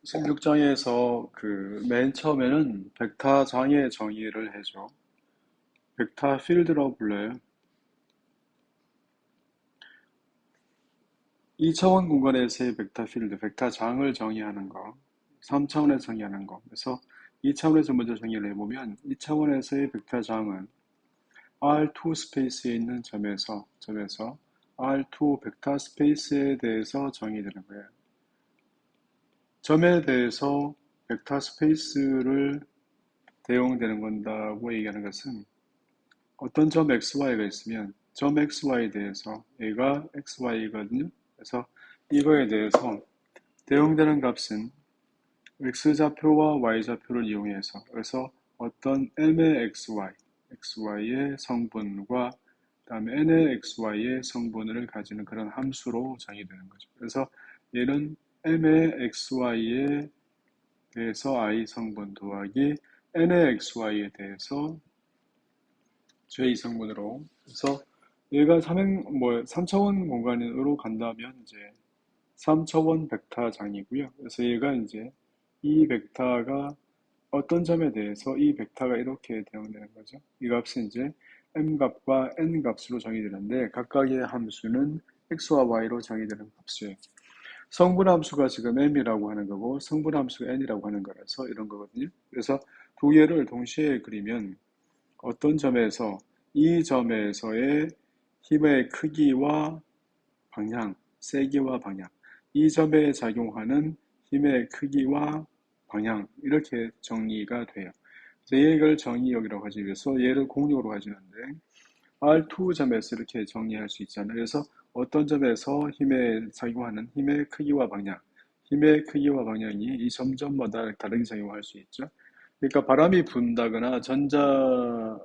16장에서 그 맨 처음에는 벡터 장의 정의를 해줘. 벡터 필드라고 불러요. 2차원 공간에서의 벡터 필드, 벡터 장을 정의하는 거, 3차원에서 정의하는 거. 그래서 2차원에서 먼저 정의를 해보면 2차원에서의 벡터 장은 R2 스페이스에 있는 점에서 R2 벡터 스페이스에 대해서 정의되는 거예요. 점에 대해서 벡터 스페이스를 대용되는 건다고 얘기하는 것은 어떤 점 XY가 있으면 점 XY에 대해서 A가 XY거든요. 그래서 이거에 대해서 대응되는 값은 X좌표와 Y좌표를 이용해서 그래서 어떤 M의 XY의 성분과 그다음에 N의 XY의 성분을 가지는 그런 함수로 정의되는 거죠. 그래서 얘는 M의 XY에 대해서 I 성분 더하기 N의 XY에 대해서 제 이성분으로. 그래서 얘가 3차원 공간으로 간다면 이제 3차원 벡터장이고요. 그래서 얘가 이제 이 벡터가 어떤 점에 대해서 이 벡터가 이렇게 대응되는 거죠. 이 값은 이제 m 값과 n 값으로 정의되는데 각각의 함수는 x와 y로 정의되는 값이에요. 성분 함수가 지금 m이라고 하는 거고 성분 함수가 n이라고 하는 거라서 이런 거거든요. 그래서 두 개를 동시에 그리면 어떤 점에서 이 점에서의 힘의 크기와 방향, 세기와 방향, 이 점에 작용하는 힘의 크기와 방향 이렇게 정리가 돼요. 그래서 얘를 정의역이라고 하기 위해서 얘를 공역으로 가지는데 R2 점에서 이렇게 정리할 수 있잖아요. 그래서 어떤 점에서 힘에 작용하는 힘의 크기와 방향, 힘의 크기와 방향이 이 점마다 다르게 작용할 수 있죠. 그러니까 바람이 분다거나 전자기가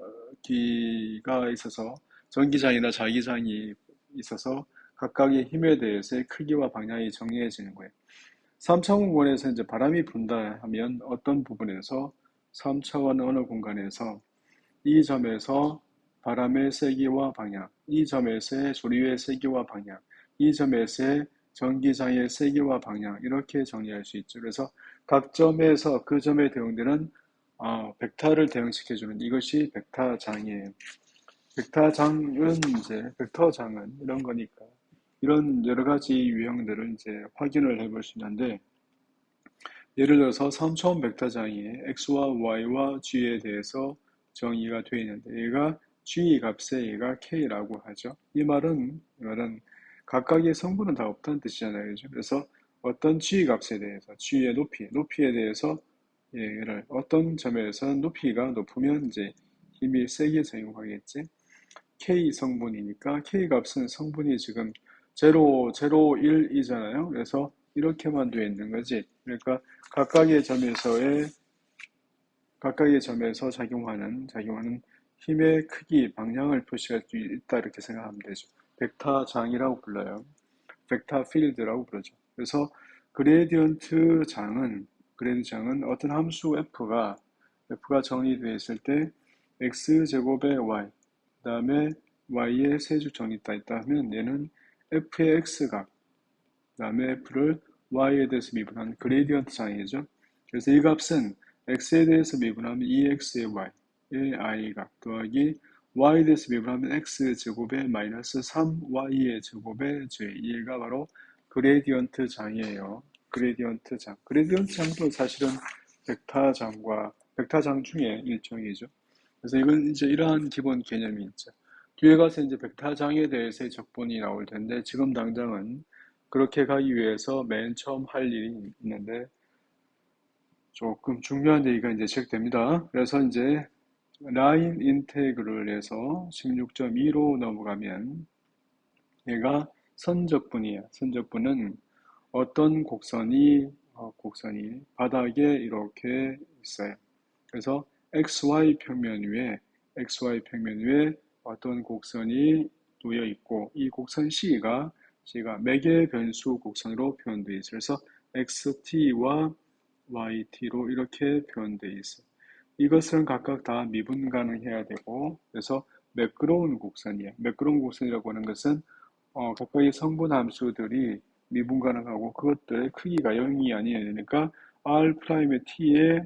있어서 전기장이나 자기장이 있어서 각각의 힘에 대해서의 크기와 방향이 정해지는 거예요. 3차원 공간에서 이제 바람이 분다 하면 어떤 부분에서 3차원 어느 공간에서 이 점에서 바람의 세기와 방향, 이 점에서의 조류의 세기와 방향, 이 점에서의 전기장의 세기와 방향 이렇게 정리할 수 있죠. 그래서 각 점에서 그 점에 대응되는 벡터를 대응시켜주는 이것이 벡터장이에요. 벡터장은 이런 거니까 이런 여러 가지 유형들을 이제 확인을 해볼 수 있는데 예를 들어서 3차원 벡터장이 x와 y와 g에 대해서 정의가 되어 있는데 얘가 g 값에 얘가 k라고 하죠. 이 말은 각각의 성분은 다 없다는 뜻이잖아요. 그죠? 그래서 어떤 g 값에 대해서 g의 높이에 대해서 얘를 어떤 점에서 높이가 높으면 이제 힘이 세게 작용하겠지. K 성분이니까 K 값은 성분이 지금 0, 1이잖아요. 그래서 이렇게만 되어 있는 거지. 그러니까 각각의 점에서 작용하는 힘의 크기, 방향을 표시할 수 있다 이렇게 생각하면 되죠. 벡터장이라고 불러요. 벡터 필드라고 부르죠. 그래서 그레디언트 장은 어떤 함수 f가 정의되어 있을 때 x제곱의 y, 그 다음에 y의 세주 정의가 있다 하면 얘는 f의 x값, 그 다음에 f를 y에 대해서 미분한 그레디언트 장이죠. 그래서 이 값은 x에 대해서 미분하면 2x의 y의 i값 더하기 y에 대해서 미분하면 x제곱의 마이너스 3y의 제곱의 j 얘가 바로 그레디언트 장이에요. 그레디언트 장. 그레디언트 장도 사실은 벡터장 중에 일종이죠. 그래서 이건 이제 이러한 기본 개념이 있죠. 뒤에 가서 이제 벡터장에 대해서의 적분이 나올 텐데 지금 당장은 그렇게 가기 위해서 맨 처음 할 일이 있는데 조금 중요한 얘기가 이제 시작됩니다. 그래서 이제 라인 인테그럴에서 16.2로 넘어가면 얘가 선적분이에요. 선적분은 어떤 곡선이 바닥에 이렇게 있어요. 그래서 XY 평면 위에 어떤 곡선이 놓여 있고 이 곡선 C가 매개 변수 곡선으로 표현되어 있어요. 그래서 XT와 YT로 이렇게 표현되어 있어요. 이것은 각각 다 미분 가능해야 되고 그래서 매끄러운 곡선이에요. 매끄러운 곡선이라고 하는 것은 각각의 성분 함수들이 미분 가능하고 그것들의 크기가 0이 아니어야 되니까 r 프라임의 t의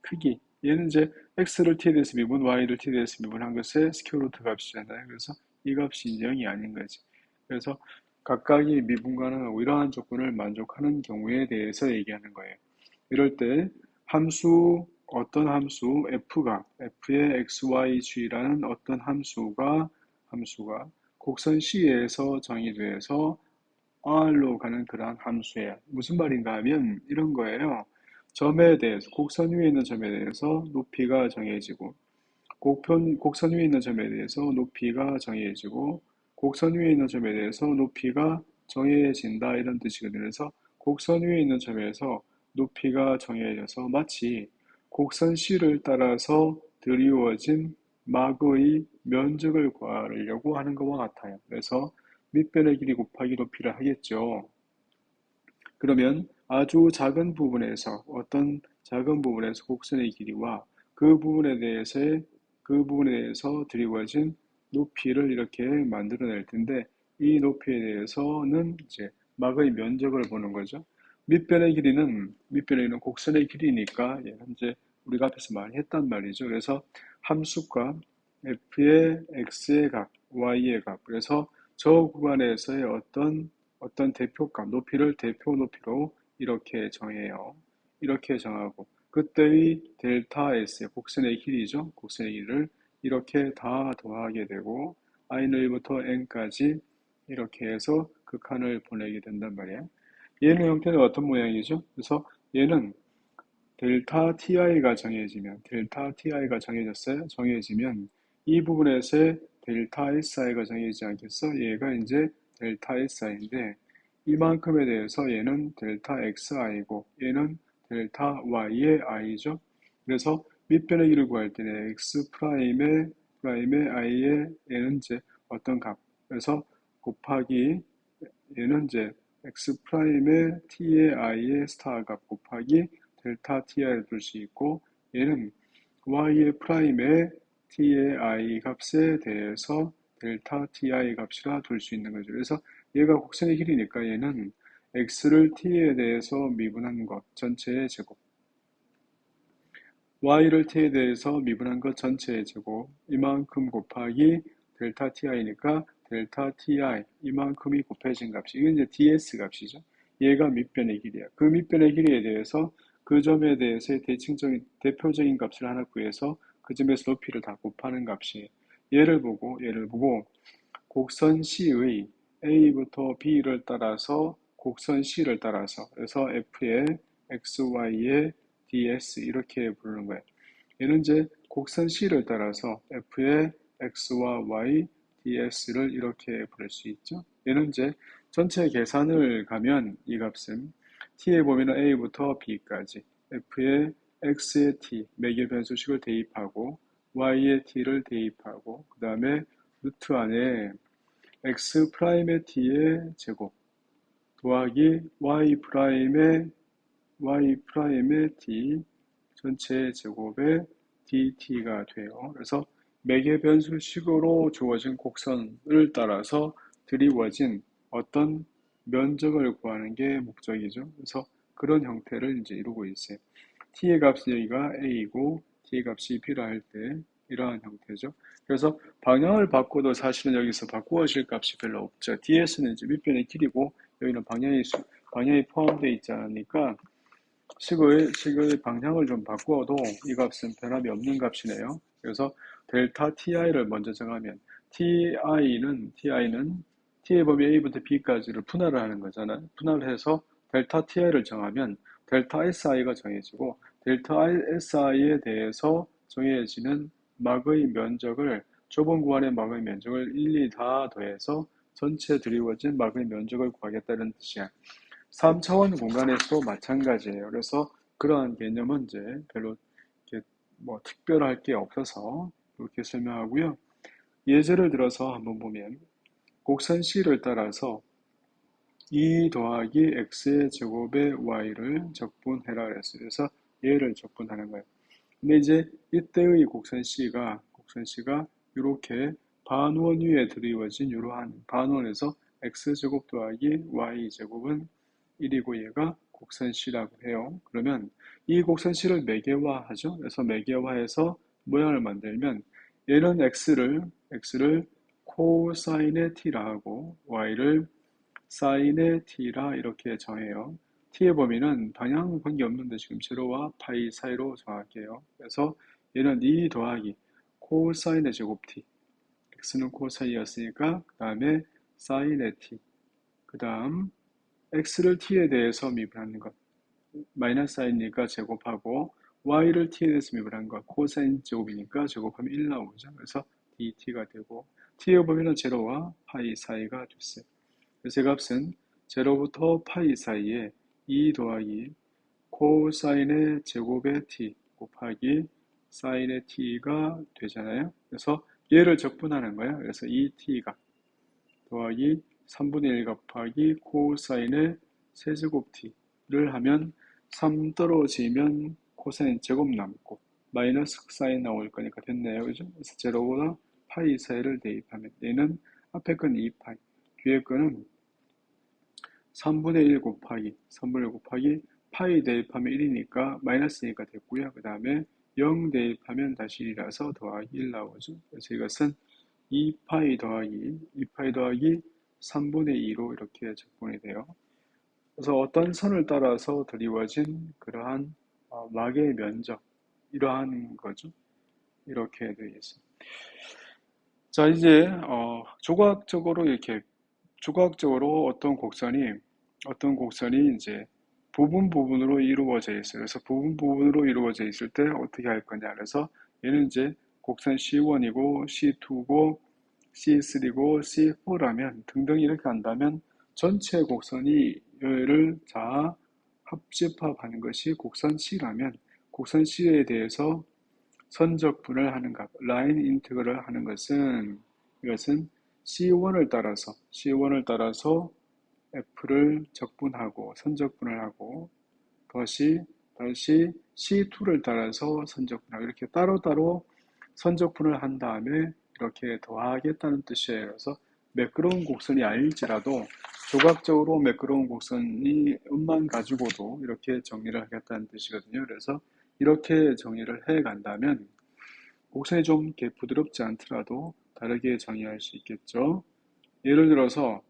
크기. 얘는 이제 x를 t에 대해서 미분, y를 t에 대해서 미분한 것의 스퀘어 루트 값이잖아요. 그래서 이 값이 0이 아닌 거지. 그래서 각각이 미분 가능하고 이러한 조건을 만족하는 경우에 대해서 얘기하는 거예요. 이럴 때 함수, 어떤 함수 f가 f의 xyg라는 어떤 함수가 곡선 C에서 정의돼서 R로 가는 그러한 함수예요. 무슨 말인가 하면 이런 거예요. 점에 대해서, 곡선 위에 있는 점에 대해서 높이가 정해지고, 곡선 위에 있는 점에 대해서 높이가 정해지고, 곡선 위에 있는 점에 대해서 높이가 정해진다 이런 뜻이거든요. 그래서 곡선 위에 있는 점에서 높이가 정해져서 마치 곡선 C를 따라서 드리워진 막의 면적을 구하려고 하는 것과 같아요. 그래서 밑변의 길이 곱하기 높이를 하겠죠. 그러면 아주 작은 부분에서 어떤 작은 부분에서 곡선의 길이와 그 부분에 대해서 드리워진 높이를 이렇게 만들어낼 텐데 이 높이에 대해서는 이제 막의 면적을 보는 거죠. 밑변의 길이는 곡선의 길이니까 얘는 이제 우리가 앞에서 많이 했단 말이죠. 그래서 함수가 f의 x의 값, y의 값. 그래서 저 구간에서의 어떤 대표값, 높이를 대표 높이로 이렇게 정해요. 이렇게 정하고 그때의 델타 S, 곡선의 길이죠. 곡선의 길이를 이렇게 다 더하게 되고 i는 1부터 n까지 이렇게 해서 극한을 보내게 된단 말이에요. 얘는 형태는 어떤 모양이죠? 그래서 얘는 델타 ti가 정해졌어요. 정해지면 이 부분에서의 델타 si가 정해지지 않겠어? 얘가 이제 델타 si인데 이만큼에 대해서 얘는 델타 xi고 얘는 델타 y의 i죠. 그래서 밑변의 길을 구할 때는 x 프라임의 i의 얘는 이제 어떤 값. 그래서 곱하기 얘는 이제 x 프라임의 t의 i의 스타 값 곱하기 델타 ti를 둘 수 있고 얘는 y의 프라임의 t의 i 값에 대해서 델타 ti 값이라 둘 수 있는 거죠. 그래서 얘가 곡선의 길이니까 얘는 x를 t에 대해서 미분한 것 전체의 제곱, y를 t에 대해서 미분한 것 전체의 제곱 이만큼 곱하기 델타 ti니까 델타 ti 이만큼이 곱해진 값이 이건 이제 ds 값이죠. 얘가 밑변의 길이야. 그 밑변의 길이에 대해서 그 점에 대해서의 대표적인 값을 하나 구해서 그 점에서 높이를 다 곱하는 값이에요. 얘를 보고 곡선 C의 A부터 B를 따라서 곡선 C를 따라서 그래서 F의 XY의 DS 이렇게 부르는 거예요. 얘는 이제 곡선 C를 따라서 F의 X와 Y, DS를 이렇게 부를 수 있죠. 얘는 이제 전체 계산을 가면 이 값은 T에 보면 A부터 B까지 F의 X의 T, 매개 변수식을 대입하고 Y의 T를 대입하고 그 다음에 루트 안에 x 프라임의 t의 제곱 더하기 y 프라임의 t 전체 제곱의 dt가 돼요. 그래서 매개 변수식으로 주어진 곡선을 따라서 드리워진 어떤 면적을 구하는 게 목적이죠. 그래서 그런 형태를 이제 이루고 있어요. t의 값이 여기가 a이고 t의 값이 b라 할 때 이러한 형태죠. 그래서 방향을 바꿔도 사실은 여기서 바꾸어질 값이 별로 없죠. ds는 이제 밑변의 길이고 여기는 방향이 포함되어 있지 않으니까 식의 방향을 좀 바꾸어도 이 값은 변함이 없는 값이네요. 그래서 델타 ti를 먼저 정하면 ti는 t의 범위 a부터 b까지를 분할을 하는 거잖아요. 분할을 해서 델타 ti를 정하면 델타 si가 정해지고 델타 si에 대해서 정해지는 막의 면적을 좁은 구간의 막의 면적을 일일이 다 더해서 전체 드리워진 막의 면적을 구하겠다는 뜻이야. 3차원 공간에서도 마찬가지예요. 그래서 그러한 개념은 이제 별로 이렇게 뭐 특별할 게 없어서 이렇게 설명하고요. 예제를 들어서 한번 보면 곡선 C를 따라서 2 더하기 x의 제곱의 y를 적분해라 그랬어요. 그래서 얘를 적분하는 거예요. 근데 이제 이때의 곡선 C가 이렇게 반원 위에 드리워진 이러한 반원에서 x제곱 더하기 y제곱은 1이고 얘가 곡선 C라고 해요. 그러면 이 곡선 C를 매개화하죠. 그래서 매개화해서 모양을 만들면 얘는 x를 코사인의 t라 하고 y를 사인의 t라 이렇게 정해요. t의 범위는 방향 관계없는데 지금 제로와 파이 사이로 정할게요. 그래서 얘는 2 더하기 코사인의 제곱 t, x는 코사인이었으니까 그 다음에 사인의 t, 그 다음 x를 t에 대해서 미분하는 것, 마이너스 사인이니까 제곱하고 y를 t에 대해서 미분한 것, 코사인 제곱이니까 제곱하면 1 나오죠. 그래서 dt가 되고 t의 범위는 제로와 파이 사이가 됐어요. 그래서 이 값은 제로부터 파이 사이에 2 더하기 코사인의 제곱의 t 곱하기 사인의 t가 되잖아요. 그래서 얘를 적분하는 거예요. 그래서 2t가 더하기 3분의 1 곱하기 코사인의 세제곱 t를 하면 3 떨어지면 코사인 제곱 남고 마이너스 사인 나올 거니까 됐네요. 그죠? 그래서 제로보다 파이 사이를 대입하면 얘는 앞에 건 2파이, 뒤에 거는 3분의 1 곱하기 파이 대입하면 1이니까 마이너스니까 됐고요. 그 다음에 0 대입하면 다시 1이라서 더하기 1 나오죠. 그래서 이것은 2파이 더하기 3분의 2로 이렇게 적분이 돼요. 그래서 어떤 선을 따라서 드리워진 그러한 막의 면적, 이러한 거죠. 이렇게 되어 있습니다. 자, 이제 조각적으로 어떤 곡선이 이제 부분으로 이루어져 있어요. 그래서 부분으로 이루어져 있을 때 어떻게 할 거냐. 그래서 얘는 이제 곡선 C1이고 C2고 C3고 C4라면 등등 이렇게 한다면 전체 곡선이 얘를 다 합집합하는 것이 곡선 C라면 곡선 C에 대해서 선적분을 하는 값, 라인 인테그럴 하는 것은 이것은 C1을 따라서 F를 적분하고 선적분을 하고 다시 C2를 따라서 선적분하고 이렇게 따로따로 선적분을 한 다음에 이렇게 더하겠다는 뜻이에요. 그래서 매끄러운 곡선이 아닐지라도 조각적으로 매끄러운 곡선이 음만 가지고도 이렇게 정리를 하겠다는 뜻이거든요. 그래서 이렇게 정리를 해 간다면 곡선이 좀 이렇게 부드럽지 않더라도 다르게 정의할 수 있겠죠. 예를 들어서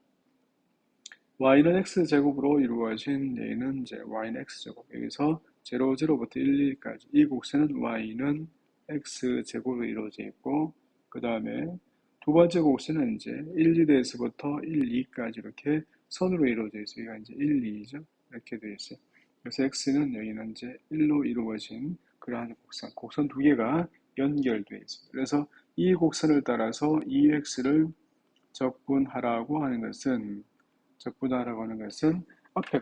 y는 x제곱으로 이루어진 얘는 이제 y는 x제곱. 여기서 0, 0부터 1, 2까지. 이 곡선은 y는 x제곱으로 이루어져 있고, 그 다음에 두 번째 곡선은 이제 1, 2에서부터 1, 2까지 이렇게 선으로 이루어져 있어요. 여기가 이제 1, 2죠. 이렇게 되어 있어요. 그래서 x는 여기는 이제 1로 이루어진 그러한 곡선 두 개가 연결되어 있습니다. 그래서 이 곡선을 따라서 2x를 적분하라고 하는 것은 앞에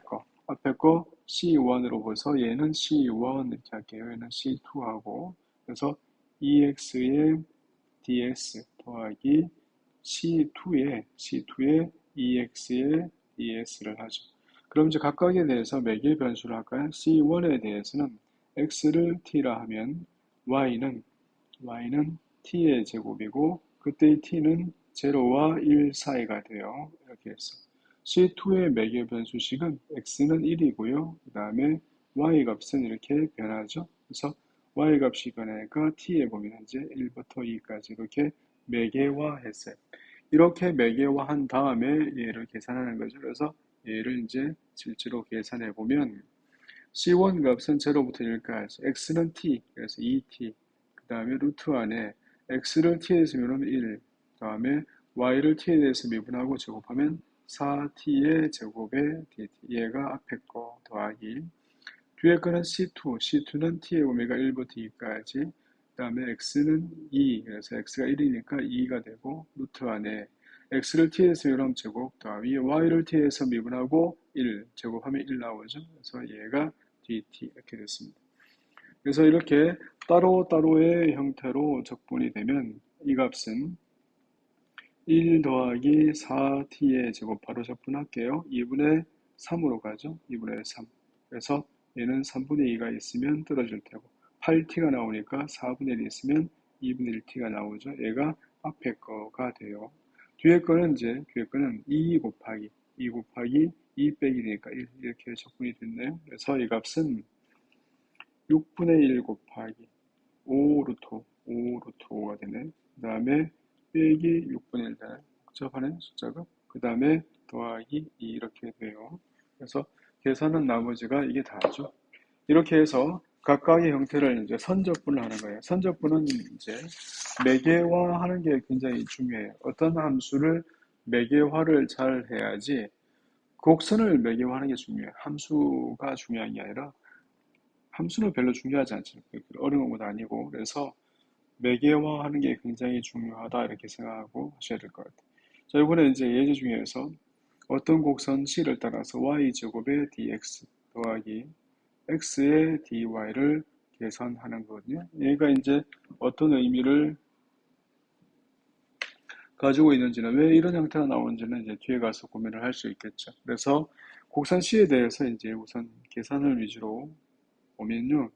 거 C1으로 보서 얘는 C1 이렇게 할게요. 얘는 C2하고 그래서 EX의 DS 더하기 C2의 EX의 DS를 하죠. 그럼 이제 각각에 대해서 매개 변수를 할까요? C1에 대해서는 X를 T라 하면 Y는 T의 제곱이고 그때의 T는 0와 1 사이가 돼요. 이렇게 해서 C2의 매개 변수식은 X는 1이고요. 그 다음에 Y 값은 이렇게 변하죠. 그래서 Y 값이 변하니까 T의 범위는 이제 1부터 2까지 이렇게 매개화했어요. 이렇게 매개화한 다음에 얘를 계산하는 거죠. 그래서 얘를 이제 실제로 계산해 보면 C1 값은 0부터 1까지, X는 T, 그래서 2T, 그 다음에 루트 안에 X를 T에 대해서 미분하면 1, 그 다음에 Y를 T에 대해서 미분하고 제곱하면 4T의 제곱에 DT, 얘가 앞에 거 더하기, 뒤에 거는 C2는 T의 범위가 1부터 2까지, 그 다음에 X는 2, 그래서 X가 1이니까 2가 되고, 루트 안에 X를 T에서 미분하면 제곱, 더하기 Y를 T에서 미분하고 1, 제곱하면 1 나오죠. 그래서 얘가 dt 이렇게 됐습니다. 그래서 이렇게 따로따로의 형태로 적분이 되면 이 값은 1 더하기 4t의 제곱 바로 적분할게요. 2분의 3으로 가죠. 2분의 3. 그래서 얘는 3분의 2가 있으면 떨어질 테고 8t가 나오니까 4분의 1이 있으면 2분의 1t가 나오죠. 얘가 앞에 거가 돼요. 뒤에 거는 2 곱하기 2 빼기 1이니까 1 이렇게 적분이 됐네요. 그래서 이 값은 6분의 1 곱하기 5 루트 5 루트 5가 되네. 그 다음에 빼기 6분의 1 되네. 복잡하네 숫자가. 그 다음에 더하기 2 이렇게 돼요. 그래서 계산한 나머지가 이게 다죠. 이렇게 해서 각각의 형태를 이제 선적분을 하는 거예요. 선적분은 이제 매개화하는 게 굉장히 중요해요. 어떤 함수를 매개화를 잘 해야지 곡선을 매개화하는 게 중요해요. 함수가 중요한 게 아니라 함수는 별로 중요하지 않잖아요. 어려운 것도 아니고. 그래서 매개화하는 게 굉장히 중요하다 이렇게 생각하고 하셔야 될 것 같아요. 자, 이번에 이제 예제 중에서 어떤 곡선 C를 따라서 y제곱의 dx 더하기 x의 dy를 계산하는 거거든요. 얘가 이제 어떤 의미를 가지고 있는지는 왜 이런 형태가 나오는지는 이제 뒤에 가서 고민을 할 수 있겠죠. 그래서 곡선 C에 대해서 이제 우선 계산을 위주로 보면요.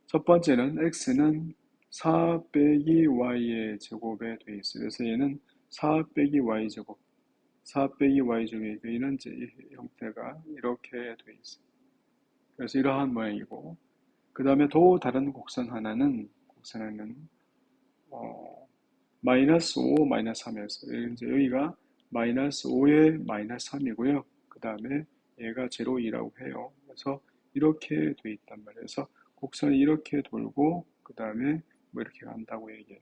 첫 번째는 x는 4 빼기 y의 제곱에 되어 있어요. 그래서 얘는 4 빼기 y 제곱, 4 빼기 y 제곱이 이런 이제 형태가 이렇게 되어 있어요. 그래서 이러한 모양이고, 그 다음에 또 다른 곡선 하나는 마이너스 5, 마이너스 3이었어요. 이제 여기가 마이너스 5에 마이너스 3이고요. 그 다음에 얘가 제로 2라고 해요. 그래서 이렇게 돼 있단 말이에요. 그래서 곡선이 이렇게 돌고 그 다음에 뭐 이렇게 간다고 얘기해요.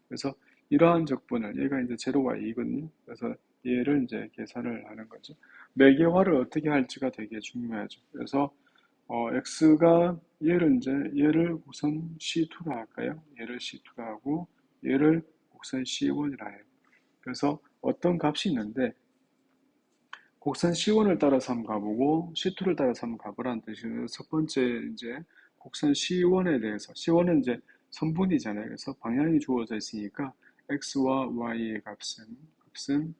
그래서 이러한 적분을 얘가 이제 제로가 2거든요. 그래서 얘를 이제 계산을 하는 거죠. 매개화를 어떻게 할지가 되게 중요하죠. 그래서 x가 얘를 우선 C2로 할까요? 얘를 C2로 하고 얘를 곡선 C1이라 해요. 그래서 어떤 값이 있는데 곡선 C1을 따라서 한번 가보고 C2를 따라서 한번 가보라는 뜻이에요. 첫 번째 이제 곡선 C1에 대해서 C1은 이제 선분이잖아요. 그래서 방향이 주어져 있으니까 x와 y의 값은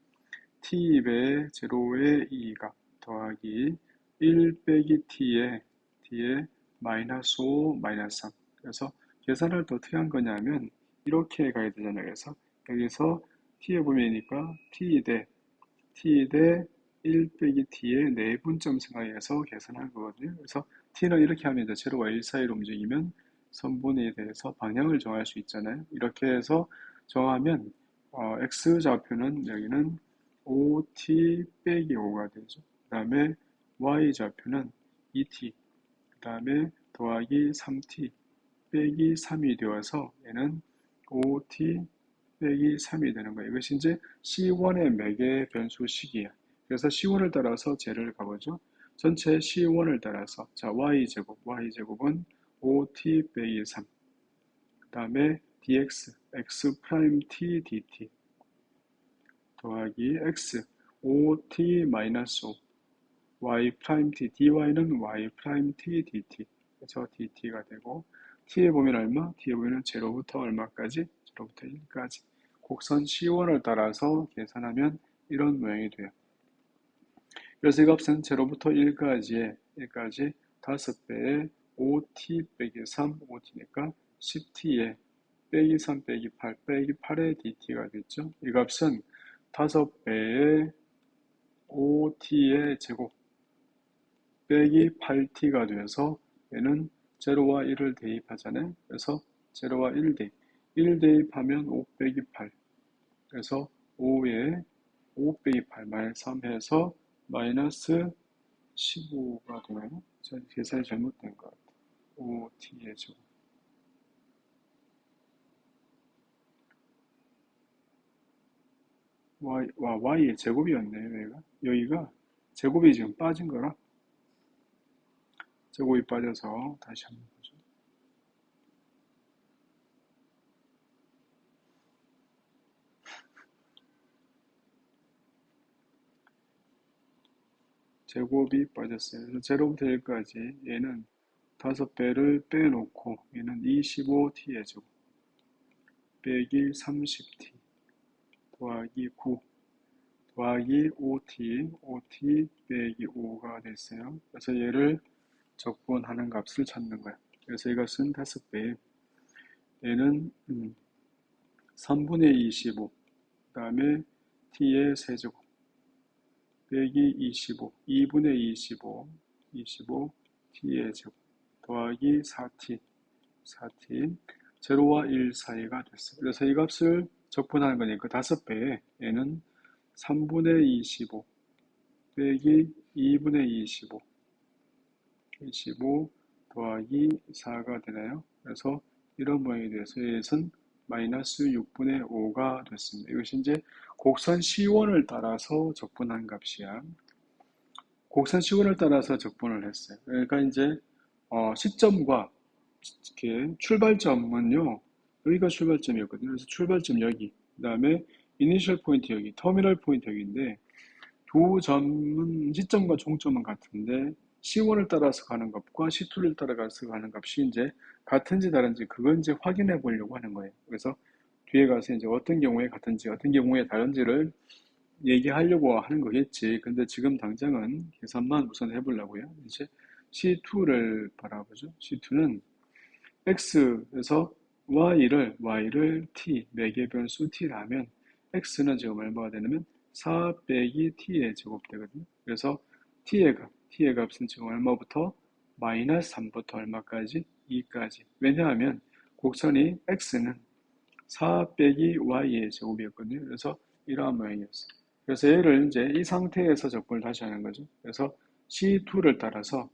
t 배 제로의 2가 더하기 1 빼기 t의 마이너스 5 마이너스 3. 그래서 계산을 또 어떻게 한 거냐면 이렇게 가야 되잖아요. 그래서 여기서 t의 범위니까 t 대 1 빼기 t의 내분점 생각해서 계산한 거거든요. 그래서 t는 이렇게 하면 이제 제로와 1 사이로 움직이면 선분에 대해서 방향을 정할 수 있잖아요. 이렇게 해서 정하면 x좌표는 여기는 5t 빼기 5가 되죠. 그 다음에 y좌표는 2t, 그 다음에 더하기 3t 빼기 3이 되어서 얘는 5t 빼기 3이 되는 거예요. 이것이 이제 C1의 매개 변수식이에요. 그래서 C1을 따라서 쟤를 가보죠. 전체 C1을 따라서 자 y제곱은 5t 빼기 3, 그 다음에 dx, x 프라임 t dt 더하기 x 5t 마이너스 5 y 프라임 t dy는 y 프라임 t dt 그래서 dt가 되고 t의 범위는 얼마? t의 범위는 제로부터 얼마까지? 제로부터 1까지 곡선 C1을 따라서 계산하면 이런 모양이 돼요. 그래서 이 값은 제로부터 1까지 5배에 5t 빼기 3 5t니까 10t에 빼기 3 빼기 8 빼기 8의 dt가 됐죠. 이 값은 5배에 5t의 제곱 빼기 8t가 되어서 얘는 제로와 1을 대입하잖아요. 그래서 제로와 1 대입. 1 대입하면 5 빼기 8. 그래서 5에 5 빼기 8 마이너스 3 해서 마이너스 15가 되나요? 제가 계산이 잘못된 것 같아요. 5t의 제곱. y의 제곱이었네요. 여기가 제곱이 지금 빠진 거라 제곱이 빠져서 다시 한번 보죠. 제곱이 빠졌어요. 그래서 제로부터 1까지 얘는 5배를 빼놓고 얘는 25t의 제곱 빼기 30t 더하기 9 더하기 5t 빼기 5가 됐어요. 그래서 얘를 적분하는 값을 찾는 거야. 그래서 이것은 5배 얘는 3분의 25 그 다음에 t의 세제곱 빼기 25, 2분의 25, 25 t의 제곱 더하기 4t, 4t, 0와 1 사이가 됐어요. 그래서 이 값을 적분하는 거니까 5배에 얘는 3분의 25 빼기 2분의 25, 25 더하기 4가 되나요? 그래서 이런 모양이 돼서 얘는 마이너스 6분의 5가 됐습니다. 이것이 이제 곡선 C1을 따라서 적분한 값이야. 곡선 C1을 따라서 적분을 했어요. 그러니까 이제 시점과 이렇게 출발점은요. 여기가 출발점이었거든요. 그래서 출발점 여기, 그 다음에 이니셜 포인트 여기, 터미널 포인트 여기인데 두 점은 시점과 종점은 같은데 C1을 따라서 가는 값과 C2를 따라서 가는 값이 이제 같은지 다른지 그건 이제 확인해 보려고 하는 거예요. 그래서 뒤에 가서 이제 어떤 경우에 같은지 어떤 경우에 다른지를 얘기하려고 하는 거겠지. 근데 지금 당장은 계산만 우선 해보려고요. 이제 C2를 바라보죠. C2는 X에서 Y를 T, 매개 변수 T라면 X는 지금 얼마가 되냐면 4 빼기 T의 제곱 되거든요. 그래서 T의 값은 지금 얼마부터? 마이너스 3부터 얼마까지? 2까지. 왜냐하면 곡선이 X는 4 빼기 Y의 제곱이었거든요. 그래서 이러한 모양이었어요. 그래서 얘를 이제 이 상태에서 적분을 다시 하는 거죠. 그래서 C2를 따라서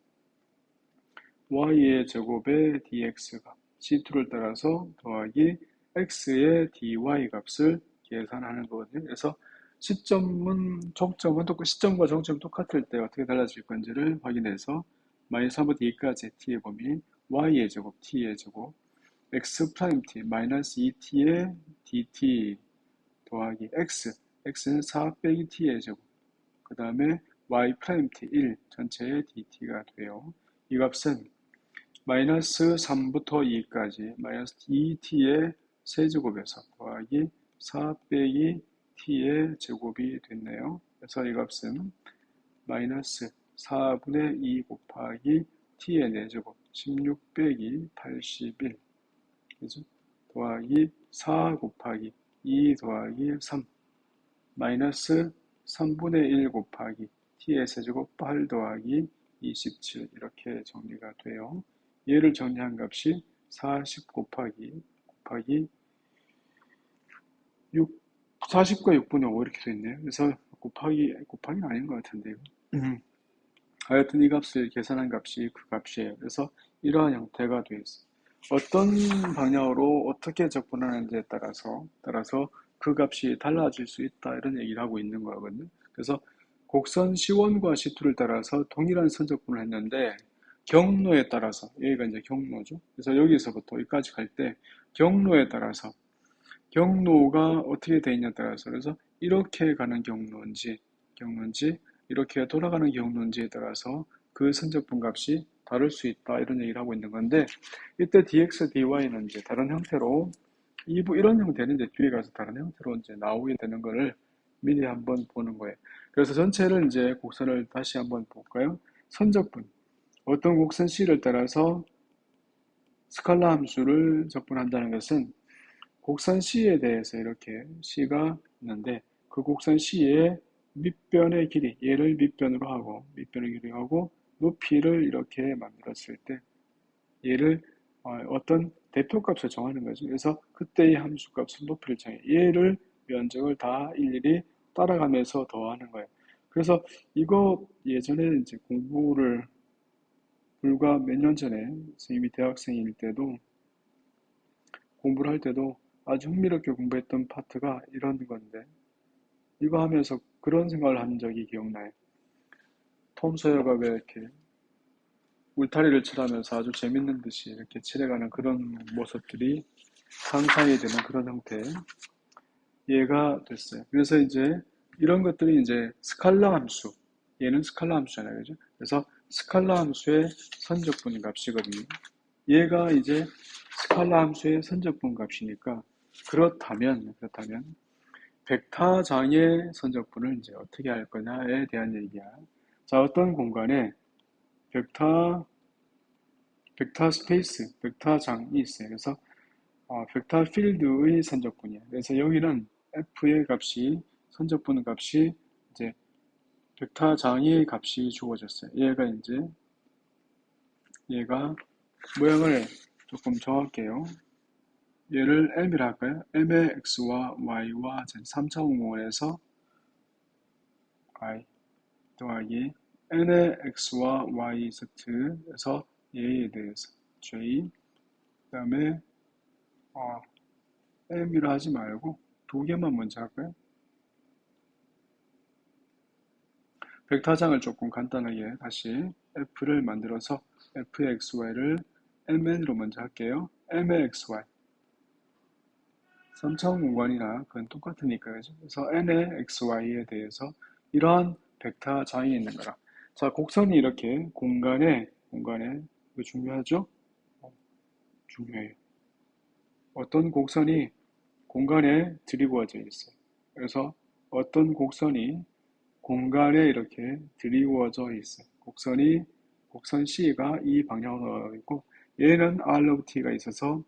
y의 제곱의 dx가 c2를 따라서 더하기 x의 dy 값을 계산하는 거거든요. 그래서 시점과 종점은 똑같을 때 어떻게 달라질 건지를 확인해서 마이너스 3부터 2까지 t의 범위, y의 제곱, t의 제곱, x 프라임 t, 마이너스 2t의 dt 더하기 x는 4 빼기 t의 제곱, 그 다음에 y 프라임 t 1 전체의 dt가 돼요. 이 값은 마이너스 3부터 2까지 마이너스 2t의 세제곱에서 더하기 4 빼기 t의 제곱이 됐네요. 그래서 이 값은 마이너스 4분의 2 곱하기 t의 4제곱 16 빼기 81 그죠? 더하기 4 곱하기 2 더하기 3 마이너스 3분의 1 곱하기 t의 세제곱 8 더하기 27 이렇게 정리가 돼요. 얘를 정리한 값이 40 곱하기 6, 40과 6분의 5 이렇게 돼 있네요. 그래서 곱하기는 아닌 것 같은데요. 하여튼 이 값을 계산한 값이 그 값이에요. 그래서 이러한 형태가 되어 있어요. 어떤 방향으로 어떻게 접근하는지에 따라서 그 값이 달라질 수 있다 이런 얘기를 하고 있는 거거든요. 그래서 곡선 C1과 C2를 따라서 동일한 선적분을 했는데 경로에 따라서 여기가 이제 경로죠. 그래서 여기서부터 여기까지 갈 때 경로에 따라서 경로가 어떻게 되어 있냐에 따라서 그래서 이렇게 가는 경로인지 이렇게 돌아가는 경로인지에 따라서 그 선적분 값이 다를 수 있다 이런 얘기를 하고 있는 건데 이때 dx, dy는 이제 다른 형태로 이런 형태는 이제 뒤에 가서 다른 형태로 이제 나오게 되는 거를 미리 한번 보는 거예요. 그래서 전체를 이제 곡선을 다시 한번 볼까요? 선적분 어떤 곡선 C를 따라서 스칼라 함수를 적분한다는 것은 곡선 C에 대해서 이렇게 C가 있는데 그 곡선 C의 밑변의 길이, 얘를 밑변의 길이 하고 높이를 이렇게 만들었을 때 얘를 어떤 대표값을 정하는 거죠. 그래서 그때의 함수값은 높이를 정해. 얘를 면적을 다 일일이 따라가면서 더하는 거예요. 그래서 이거 예전에 이제 공부를 불과 몇 년 전에 선생님이 대학생일 때도 공부를 할 때도 아주 흥미롭게 공부했던 파트가 이런 건데 이거 하면서 그런 생각을 한 적이 기억나요. 톰 소여가 왜 이렇게 울타리를 칠하면서 아주 재밌는 듯이 이렇게 칠해가는 그런 모습들이 상상이 되는 그런 형태의 얘가 됐어요. 그래서 이제 이런 것들이 이제 스칼라 함수, 얘는 스칼라 함수잖아요, 그죠? 그래서 스칼라 함수의 선적분 값이거든요. 얘가 이제 스칼라 함수의 선적분 값이니까 그렇다면 벡터장의 선적분을 이제 어떻게 할 거냐에 대한 얘기야. 자, 어떤 공간에 벡터 스페이스, 벡터장이 있어요. 그래서 벡터 필드의 선적분이에요. 그래서 여기는 f의 값이 선적분 값이 이제 벡터 장의 값이 주어졌어요. 얘가 모양을 조금 정할게요. 얘를 m이라 할까요? m의 x와 y와 z 3차원에서 y 더하기 n의 x와 y z에서 얘에 대해서 j 그 다음에 m이라 하지 말고 두 개만 먼저 할까요? 벡터장을 조금 간단하게 다시 f를 만들어서 f의 xy를 mn으로 먼저 할게요. m의 xy 3차원 공간이나 그건 똑같으니까요. 그래서 n의 xy에 대해서 이러한 벡터장이 있는 거라. 자, 곡선이 이렇게 공간에 이거 중요하죠? 중요해요. 어떤 곡선이 공간에 들이부어져 있어요. 그래서 어떤 곡선이 공간에 이렇게 드리워져 있어요. 곡선 C가 이 방향으로 있고, 얘는 R of T가 있어서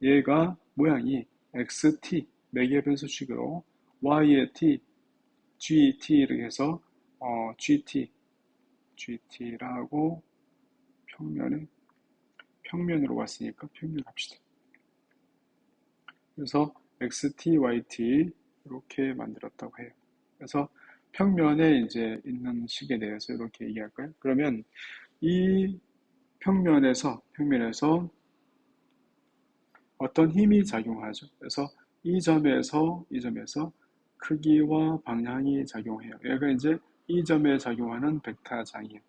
얘가 모양이 XT, 매개변 수식으로 Y의 T, GT 이렇게 해서 GT라고 평면으로 왔으니까 평면 합시다. 그래서 XT, YT 이렇게 만들었다고 해요. 그래서 평면에 이제 있는 식에 대해서 이렇게 얘기할까요? 그러면 이 평면에서 어떤 힘이 작용하죠. 그래서 이 점에서 크기와 방향이 작용해요. 얘가 이제 이 점에 작용하는 벡터장이에요.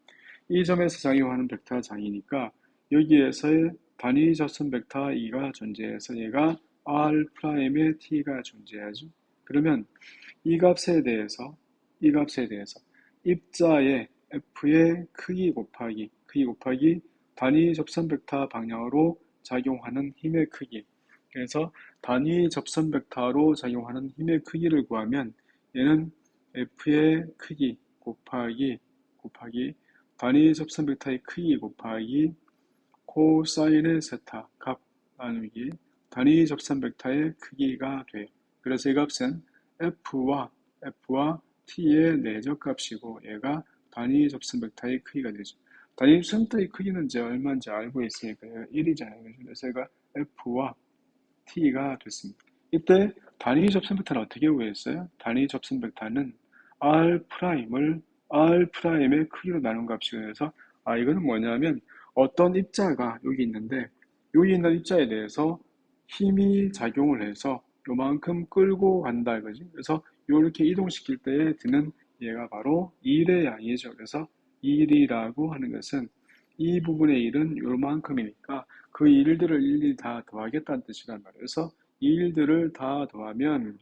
이 점에서 작용하는 벡터장이니까 여기에서의 단위 접선 벡터 E가 존재해서 얘가 R'의 T가 존재하죠. 그러면 이 값에 대해서 입자의 F의 크기 곱하기 단위 접선 벡터 방향으로 작용하는 힘의 크기. 그래서 단위 접선 벡터로 작용하는 힘의 크기를 구하면 얘는 F의 크기 곱하기 단위 접선 벡터의 크기 곱하기 코사인의 세타 값 나누기 단위 접선 벡터의 크기가 돼요. 그래서 이 값은 F와 T의 내적 값이고 얘가 단위 접선 벡터의 크기가 되죠. 단위 접선 벡터의 크기는 이제 얼마인지 알고 있으니까 1이잖아요. 그래서 얘가 F와 T가 됐습니다. 이때 단위 접선 벡터는 어떻게 구했어요? 단위 접선 벡터는 R'의 크기로 나눈 값이고 해서 이거는 뭐냐면 어떤 입자가 여기 있는데 여기 있는 입자에 대해서 힘이 작용을 해서 요만큼 끌고 간다 이거지. 그래서 이렇게 이동시킬 때에 드는 얘가 바로 1의 양이죠. 그래서 1이라고 하는 것은 이 부분의 1은 요만큼이니까 그 일들을 일일이 다 더하겠다는 뜻이란 말이에요. 그래서 이 일들을 다 더하면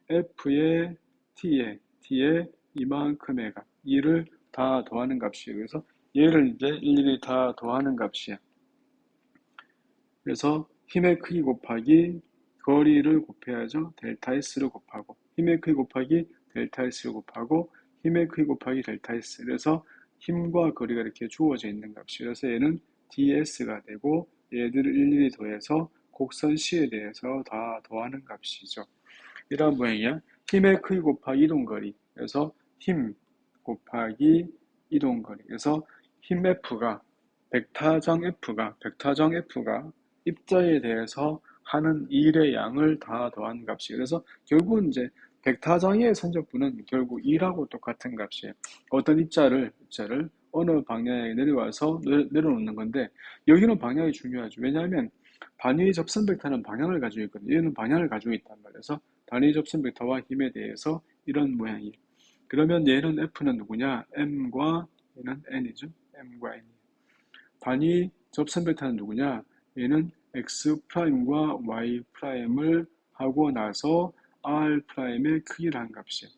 F의 T의 이만큼의 값, 2를 다 더하는 값이에요. 그래서 얘를 이제 일일이 다 더하는 값이야. 그래서 힘의 크기 곱하기 거리를 곱해야죠. 델타 S를 곱하고 힘의 크기 곱하기 델타 S를 곱하고 힘의 크기 곱하기 델타 S. 그래서 힘과 거리가 이렇게 주어져 있는 값이. 그래서 얘는 ds가 되고 얘들을 일일이 더해서 곡선 C에 대해서 다 더하는 값이죠. 이런 모양이야. 힘의 크기 곱하기 이동거리. 그래서 힘 곱하기 이동거리. 그래서 힘 F가 벡터정 F가 입자에 대해서 하는 일의 양을 다 더한 값이에요. 그래서 결국은 이제 벡터장의 선적분은 결국 2라고 똑같은 값이에요. 어떤 입자를 어느 방향에 내려와서 내려놓는 건데 여기는 방향이 중요하죠. 왜냐하면 단위 접선 벡터는 방향을 가지고 있거든요. 얘는 방향을 가지고 있단 말이에요. 그래서 단위 접선 벡터와 힘에 대해서 이런 모양이에요. 그러면 얘는 F는 누구냐? M과 얘는 N이죠. M과 N. 단위 접선 벡터는 누구냐? 얘는 X'과 Y'을 하고 나서 R'의 크기를 한 값이에요.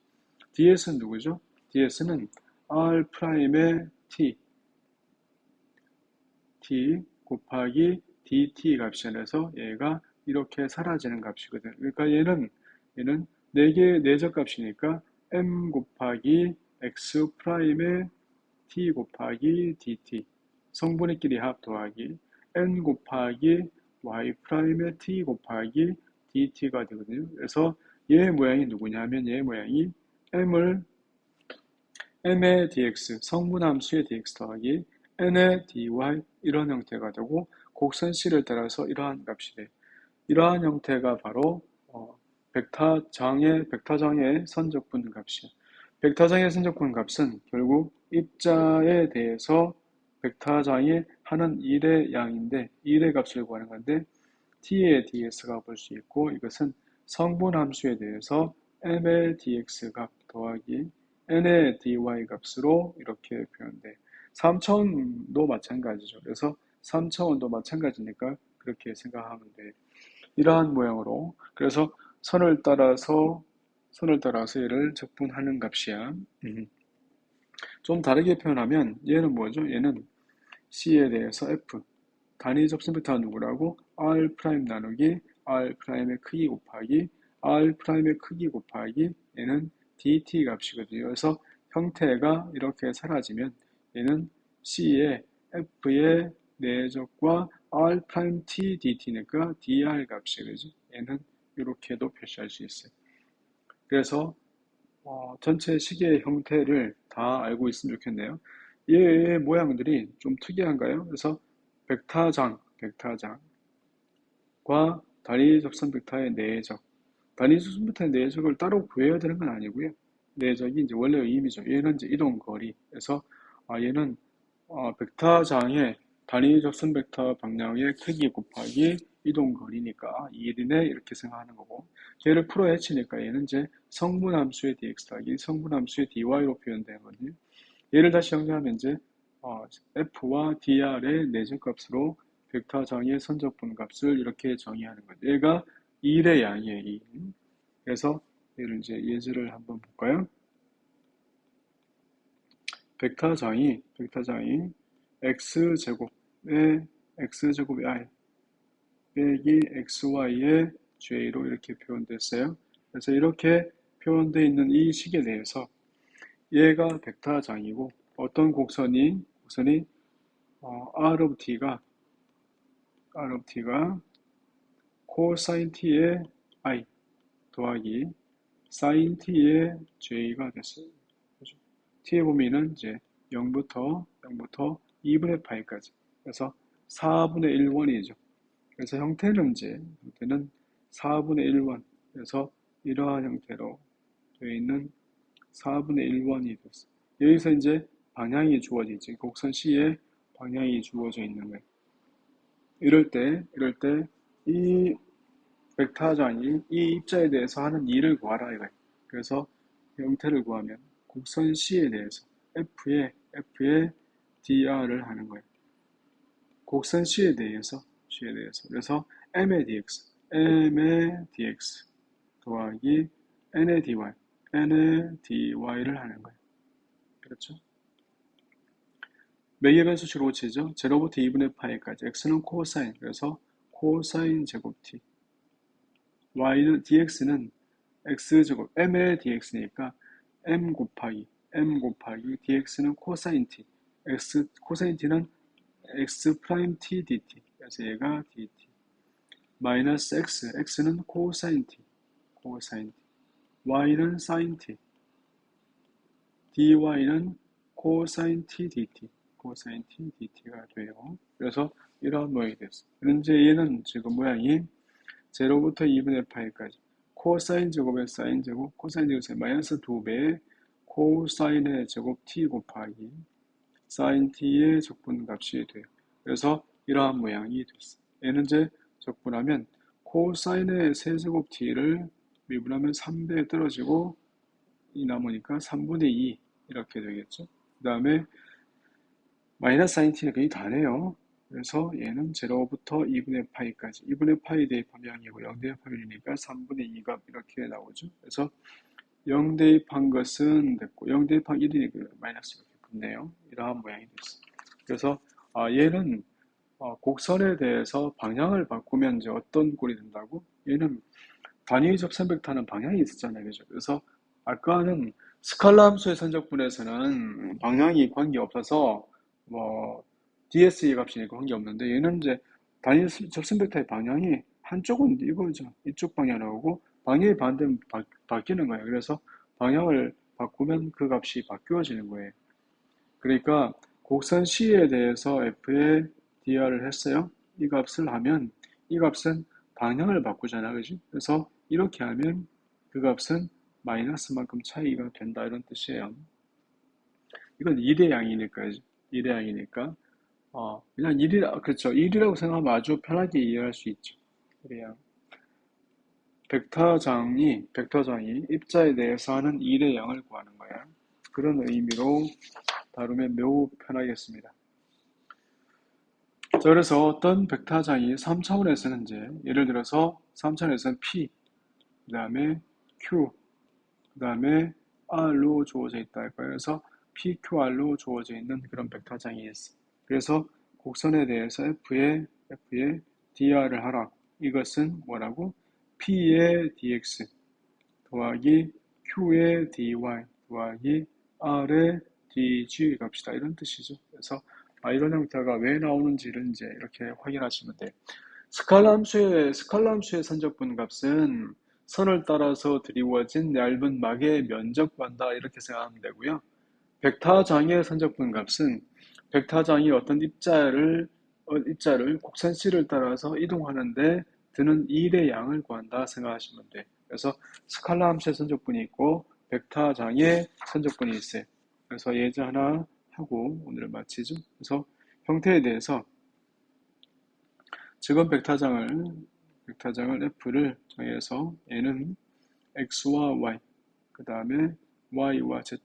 DS는 누구죠? DS는 R'의 T 곱하기 DT 값이 아니라서 얘가 이렇게 사라지는 값이거든. 그러니까 얘는 4개의 내적 값이니까 M 곱하기 X'의 T 곱하기 DT 성분의끼리 합 더하기 N 곱하기 Y'의 T 곱하기 DT가 되거든요. 그래서 얘의 모양이 누구냐면 얘의 모양이 M을 m의 dx, 성분함수의 dx 더하기 n의 dy 이런 형태가 되고 곡선 C를 따라서 이러한 값이 돼. 이러한 형태가 바로 벡터장의 선적분 값이야. 벡터장의 선적분 값은 결국 입자에 대해서 벡터장이 하는 일의 양인데 일의 값을 구하는 건데 t의 ds가 볼 수 있고 이것은 성분 함수에 대해서 m의 dx 값 더하기 n의 dy 값으로 이렇게 표현돼. 3차원도 마찬가지죠. 그래서 3차원도 마찬가지니까 그렇게 생각하면 돼. 이러한 모양으로 그래서 선을 따라서 얘를 적분하는 값이야. 좀 다르게 표현하면 얘는 뭐죠? 얘는 C에 대해서 F 단위 접선 벡터가 누구라고? R 프라임 나누기 R 프라임의 크기 곱하기 R 프라임의 크기 곱하기 얘는 DT 값이거든요. 그래서 형태가 이렇게 사라지면 얘는 C의 F의 내적과 R 프라임 T DT니까 DR 값이 그지? 얘는 이렇게도 표시할 수 있어요. 그래서 전체 시계의 형태를 다 알고 있으면 좋겠네요. 얘의 모양들이 좀 특이한가요? 그래서 벡터장과 단위 접선 벡터의 내적. 단위 접선 벡터의 내적을 따로 구해야 되는 건 아니고요. 내적이 이제 원래 의미죠. 얘는 이제 이동 거리. 그래서 얘는 벡터장의 단위 접선 벡터 방향의 크기 곱하기 이동 거리니까 1이네 이렇게 생각하는 거고 얘를 풀어 헤치니까 얘는 이제 성분함수의 dx 더하기 성분함수의 dy로 표현되거든요. 얘를 다시 정리하면 이제 f와 dr의 내적값으로 벡터장의 선적분 값을 이렇게 정의하는 거죠. 얘가 1의 양이에요. 2. 그래서 얘를 이제 예제를 한번 볼까요? 벡터장이 x제곱의 i 빼기 xy의 j로 이렇게 표현됐어요. 그래서 이렇게 표현되어 있는 이 식에 대해서 얘가 벡터장이고 어떤 곡선이 r of t가 코사인 t의 i 더하기 사인 t의 j가 됐어요. 그죠? t의 범위는 이제 0부터 2분의 파이까지. 그래서 4분의 1원이죠. 그래서 형태는 4분의 1원. 그래서 이러한 형태로 되어 있는 4분의 1원이 됐어요. 여기서 이제 방향이 주어지지. 곡선 C에 방향이 주어져 있는 거예요. 이럴 때 이 벡터장이 이 입자에 대해서 하는 일을 구하라 이거예요. 그래서 형태를 구하면 곡선 C에 대해서 F의 dr을 하는 거예요. 곡선 C에 대해서 그래서 m의 dx 더하기 n의 dy를 하는 거예요. 그렇죠? 매개 변수 주로 고치죠. 0부터 2분의 파이까지 x는 코사인 그래서 코사인 제곱 t dx는 x제곱 m의 dx니까 m 곱하기 dx는 코사인 t 코사인 t는 x 프라임 t dt 그래서 얘가 dt 마이너스 x는 코사인 t y는 사인 t dy는 코사인 t dt가 돼요. 그래서 이런 모양이 됐어요. 현재 얘는 지금 모양이 0부터 2분의 파이까지 코사인 제곱의 사인 제곱 코사인 제곱의 마이너스 2배 코사인의 제곱 t 곱하기 사인 t의 적분값이 돼요. 그래서 이러한 모양이 됐어요. 얘는 이제 적분하면 코사인의 세제곱 t를 미분하면 3배 떨어지고 이 남으니까 3분의 2 이렇게 되겠죠. 그 다음에 마이너스 사인 t는 거의 다네요. 그래서 얘는 0부터 2분의 파이까지 2분의 파이 대입하면 0이고 0 대입하면이니까 3분의 2가 이렇게 나오죠. 그래서 0 대입한 것은 됐고 0 대입한 1이니까 마이너스 이렇게 붙네요. 이러한 모양이 됐어요. 그래서 얘는 곡선에 대해서 방향을 바꾸면 이제 어떤 꼴이 된다고? 얘는 단위 접선 벡터는 방향이 있었잖아요. 그죠? 그래서 아까는 스칼라 함수의 선적분에서는 방향이 관계없어서 뭐 DSE 값이니까 관계없는데 얘는 이제 단위 접선 벡터의 방향이 한쪽은 이거죠. 이쪽 방향으로 오고 방향이 반대면 바뀌는 거예요. 그래서 방향을 바꾸면 그 값이 바뀌어지는 거예요. 그러니까 곡선 C에 대해서 F에 dr을 했어요. 이 값을 하면 이 값은 방향을 바꾸잖아, 그지? 그래서 이렇게 하면 그 값은 마이너스만큼 차이가 된다 이런 뜻이에요. 이건 1의 양이니까, 1의 양이니까 그냥 1이라고 생각하면 아주 편하게 이해할 수 있죠. 1의 양. 벡터장이 입자에 대해서 하는 1의 양을 구하는 거야. 그런 의미로 다루면 매우 편하겠습니다. 자, 그래서 어떤 벡터장이 3차원에서는 이제 예를 들어서 3차원에서는 P, 그 다음에 Q, 그 다음에 R로 주어져 있다 할 거예요. 그래서 PQR로 주어져 있는 그런 벡터장이 있어. 그래서 곡선에 대해서 F에 dr을 하라. 이것은 뭐라고? P의 dx 더하기 Q의 dy 더하기 R의 dg 값이다. 이런 뜻이죠. 그래서 이런 형태가 왜 나오는지를 이제 이렇게 확인하시면 돼요. 스칼라 함수의 선적분 값은 선을 따라서 드리워진 얇은 막의 면적 구한다 이렇게 생각하면 되고요. 벡터장의 선적분 값은 벡터장이 어떤 입자를 곡선 C를 따라서 이동하는데 드는 일의 양을 구한다 생각하시면 돼요. 그래서 스칼라 함수의 선적분이 있고 벡터장의 선적분이 있어요. 그래서 예제 하나 하고 오늘을 마치죠. 그래서 형태에 대해서 지금 벡터장을 F를 정해서 얘는 X와 Y, 그 다음에 Y와 Z,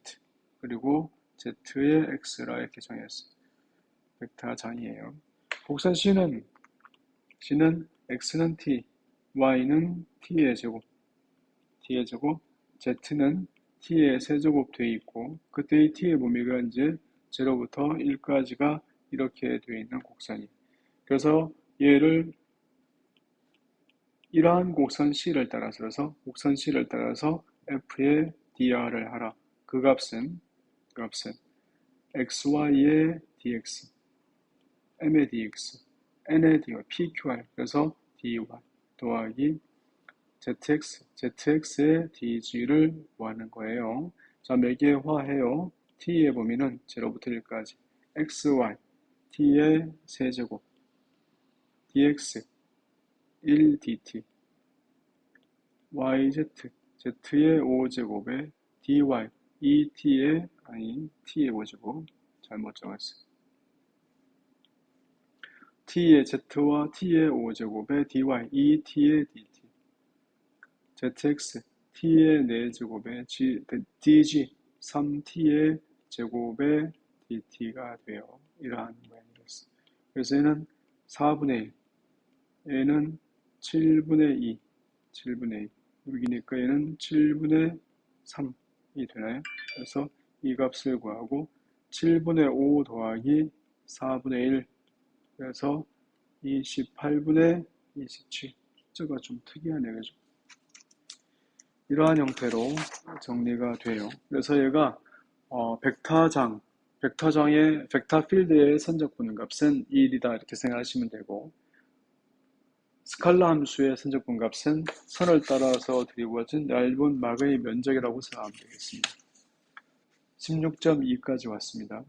그리고 Z의 X라 이렇게 정했어요. 벡터장이에요. 곡선 C는 X는 T, Y는 T의 제곱, Z는 T의 세제곱 되어 있고, 그때의 T의 범위가 이제 0부터 1까지가 이렇게 되어 있는 곡선이에요. 그래서 얘를 이러한 곡선 C를 따라서 F의 dr을 하라. 그 값은 xy의 dx, m의 dx, n의 dy, pqr, 그래서 dy 더하기 zx의 dg를 구하는 거예요. 자, 매개화해요. t의 범위는 0부터 1까지. xy, t의 세제곱, dx, 1 dt, yz, z의 5제곱에 dy, t의 5제곱, 잘못 적었어요. t의 z와 t의 5제곱에 dy, 2t의 dt, zx, t의 4제곱에 dg, 3t의 제곱에 dt가 돼요. 이러한 모양이었어요. 그래서 얘는 4분의 1, 얘는 7분의 2, 여기니까 얘는 7분의 3이 되나요? 그래서 이 값을 구하고 7분의 5 더하기 4분의 1, 그래서 28분의 27. 숫자가 좀 특이하네요. 그죠? 이러한 형태로 정리가 돼요. 그래서 얘가 벡터장의 벡터 필드의 선적분 값은 1이다 이렇게 생각하시면 되고, 스칼라 함수의 선적분 값은 선을 따라서 드리워진 얇은 막의 면적이라고 생각하면 되겠습니다. 16.2까지 왔습니다.